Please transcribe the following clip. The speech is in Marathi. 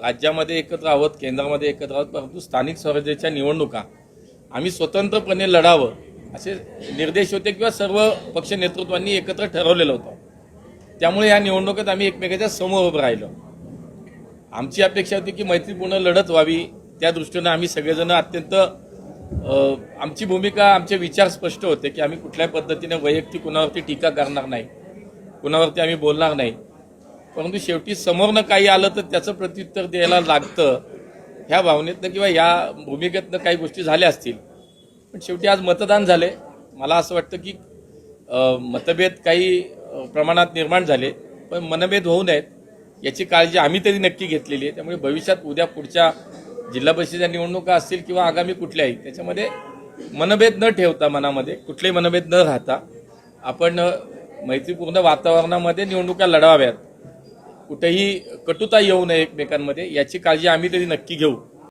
राज्यामध्ये एकत्र आहोत, केंद्रामध्ये एकत्र आहोत, परंतु स्थानिक स्वराज्याच्या निवडणुका आम्ही स्वतंत्रपणे लढावं असे निर्देश होते किंवा सर्व पक्ष नेतृत्वांनी एकत्र ठरवलेलं होतं. त्यामुळे या निवडणुकीत आम्ही एकमेकाच्या समोर उभं राहिलो. आमची अपेक्षा होती की मैत्रीपूर्ण लढत व्हावी. त्या दृष्टीनं आम्ही सगळेजण अत्यंत आमची भूमिका, आमचे विचार स्पष्ट होते की आम्ही कुठल्याही पद्धतीने वैयक्तिक कुणावरती टीका करणार नाही, कुणावरती आम्ही बोलणार नाही. परंतु शेवटी समोरनं काही आलं तर त्याचं प्रत्युत्तर द्यायला लागतं ह्या भावनेतनं किंवा या भूमिकेतनं काही गोष्टी झाल्या असतील. पण शेवटी आज मतदान झाले. मला असं वाटतं की मतभेद काही प्रमाणात निर्माण झाले, पण मनभेद होऊ नयेत याची काळजी आम्ही तरी नक्की घेतलेली आहे. त्यामुळे भविष्यात उद्या पुढच्या जिल्हा परिषदेच्या निवडणुका असतील किंवा आगामी कुठल्याही त्याच्यामध्ये मनभेद न ठेवता, मनामध्ये कुठलेही मनभेद न राहता आपण मैत्रीपूर्ण वातावरणामध्ये निवडणुका लढवाव्यात. कुठेही कटुता येऊ नये एकमेकांमध्ये याची काळजी आम्ही तरी नक्की घेऊ.